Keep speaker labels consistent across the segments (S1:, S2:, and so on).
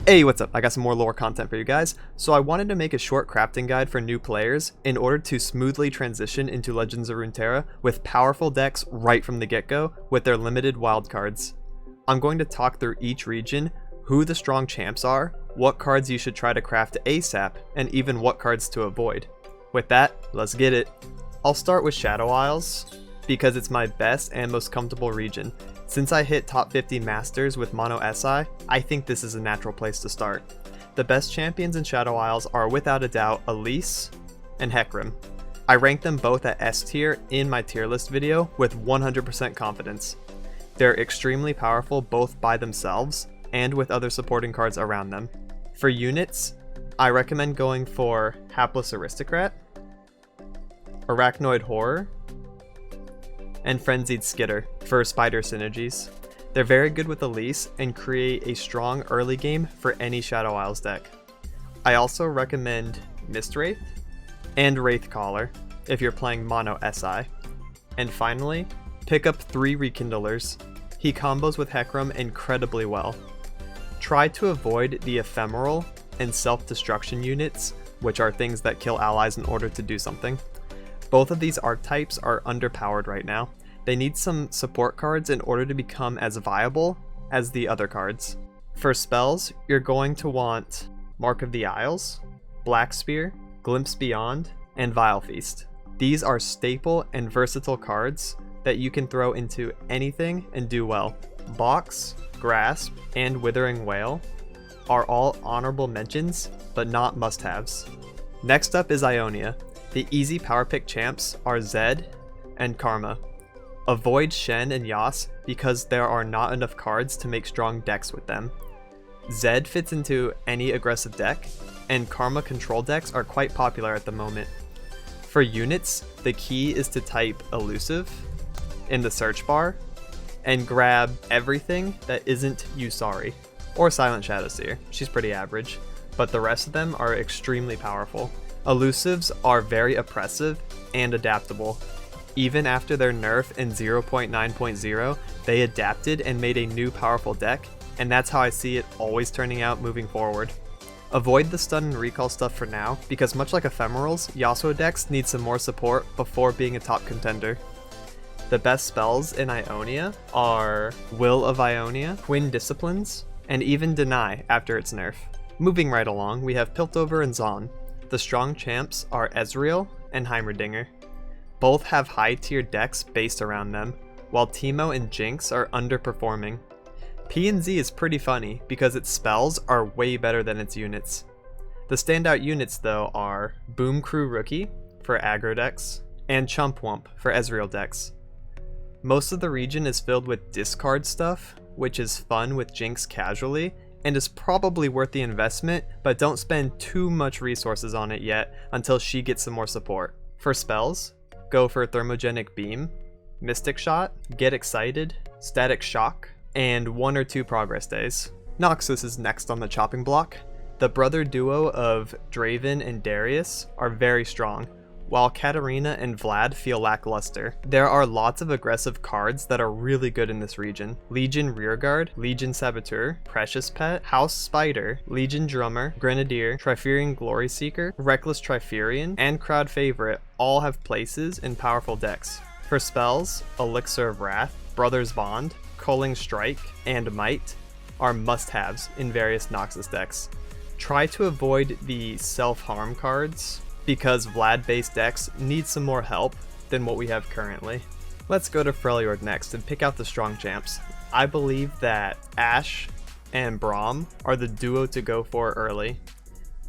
S1: Hey, what's up? I got some more lore content for you guys. So I wanted to make a short crafting guide for new players in order to smoothly transition into Legends of Runeterra with powerful decks right from the get-go with their limited wildcards. I'm going to talk through each region, who the strong champs are, what cards you should try to craft ASAP, and even what cards to avoid. With that, let's get it. I'll start with Shadow Isles, because it's my best and most comfortable region. Since I hit top 50 Masters with Mono SI, I think this is a natural place to start. The best champions in Shadow Isles are without a doubt Ayyy and Hecarim. I rank them both at S tier in my tier list video with 100% confidence. They're extremely powerful both by themselves and with other supporting cards around them. For units, I recommend going for Hapless Aristocrat, Arachnoid Horror, and Frenzied Skitter for spider synergies. They're very good with Ayyy and create a strong early game for any Shadow Isles deck. I also recommend Mistwraith and Wraithcaller if you're playing Mono SI. And finally, pick up 3 Rekindlers. He combos with Hecarim incredibly well. Try to avoid the Ephemeral and Self-Destruction units, which are things that kill allies in order to do something. Both of these archetypes are underpowered right now. They need some support cards in order to become as viable as the other cards. For spells, you're going to want Mark of the Isles, Black Spear, Glimpse Beyond, and Vile Feast. These are staple and versatile cards that you can throw into anything and do well. Box, Grasp, and Withering Wail are all honorable mentions, but not must-haves. Next up is Ionia. The easy power pick champs are Zed and Karma. Avoid Shen and Yas because there are not enough cards to make strong decks with them. Zed fits into any aggressive deck, and Karma control decks are quite popular at the moment. For units, the key is to type Elusive in the search bar and grab everything that isn't Yusari or Silent Shadowseer. She's pretty average, but the rest of them are extremely powerful. Elusives are very oppressive and adaptable. Even after their nerf in 0.9.0, they adapted and made a new powerful deck, and that's how I see it always turning out moving forward. Avoid the stun and recall stuff for now, because much like Ephemerals, Yasuo decks need some more support before being a top contender. The best spells in Ionia are Will of Ionia, Twin Disciplines, and even Deny after its nerf. Moving right along, we have Piltover and Zon. The strong champs are Ezreal and Heimerdinger. Both have high tier decks based around them, while Teemo and Jinx are underperforming. P&Z is pretty funny because its spells are way better than its units. The standout units though are Boom Crew Rookie for aggro decks, and Chump Wump for Ezreal decks. Most of the region is filled with discard stuff, which is fun with Jinx casually, and is probably worth the investment, but don't spend too much resources on it yet until she gets some more support. For spells, go for Thermogenic Beam, Mystic Shot, Get Excited, Static Shock, and 1 or 2 Progress Days. Noxus is next on the chopping block. The brother duo of Draven and Darius are very strong, while Katarina and Vlad feel lackluster. There are lots of aggressive cards that are really good in this region. Legion Rearguard, Legion Saboteur, Precious Pet, House Spider, Legion Drummer, Grenadier, Triferian Glory Seeker, Reckless Triferian, and Crowd Favorite all have places in powerful decks. For spells, Elixir of Wrath, Brothers Bond, Culling Strike, and Might are must-haves in various Noxus decks. Try to avoid the self-harm cards, because Vlad-based decks need some more help than what we have currently. Let's go to Freljord next and pick out the strong champs. I believe that Ashe and Braum are the duo to go for early.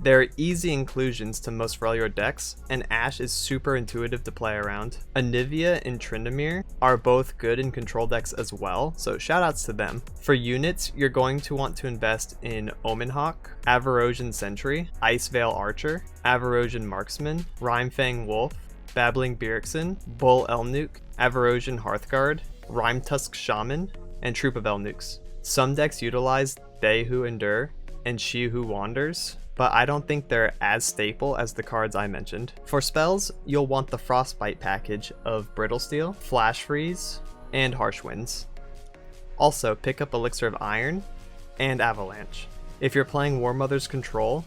S1: They're easy inclusions to most Freljord decks, and Ashe is super intuitive to play around. Anivia and Tryndamere are both good in control decks as well, so shoutouts to them. For units, you're going to want to invest in Omenhawk, Avarosian Sentry, Iceveil Archer, Avarosian Marksman, Rhymefang Wolf, Babbling Bjergsen, Bull Elnuke, Avarosian Hearthguard, Rhymetusk Shaman, and Troop of Elnukes. Some decks utilize They Who Endure and She Who Wanders, but I don't think they're as staple as the cards I mentioned. For spells, you'll want the Frostbite package of Brittle Steel, Flash Freeze, and Harsh Winds. Also, pick up Elixir of Iron and Avalanche. If you're playing War Mother's Control,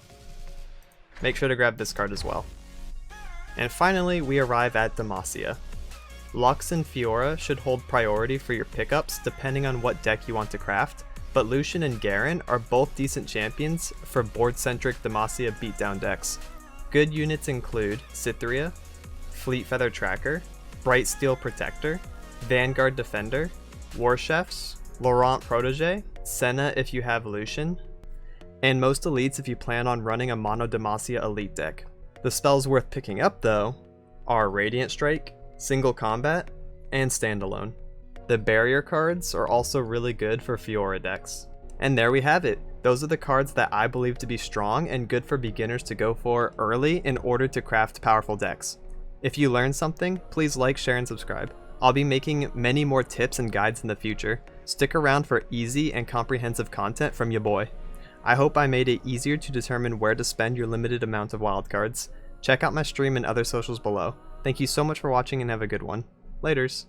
S1: make sure to grab this card as well. And finally, we arrive at Demacia. Lux and Fiora should hold priority for your pickups depending on what deck you want to craft, but Lucian and Garen are both decent champions for board-centric Demacia beatdown decks. Good units include Cytherea, Fleet Feather Tracker, Bright Steel Protector, Vanguard Defender, War Chefs, Laurent Protege, Senna if you have Lucian, and most elites if you plan on running a mono Demacia elite deck. The spells worth picking up though are Radiant Strike, Single Combat, and Standalone. The barrier cards are also really good for Fiora decks. And there we have it. Those are the cards that I believe to be strong and good for beginners to go for early in order to craft powerful decks. If you learned something, please like, share, and subscribe. I'll be making many more tips and guides in the future. Stick around for easy and comprehensive content from your boy. I hope I made it easier to determine where to spend your limited amount of wildcards. Check out my stream and other socials below. Thank you so much for watching and have a good one. Laters.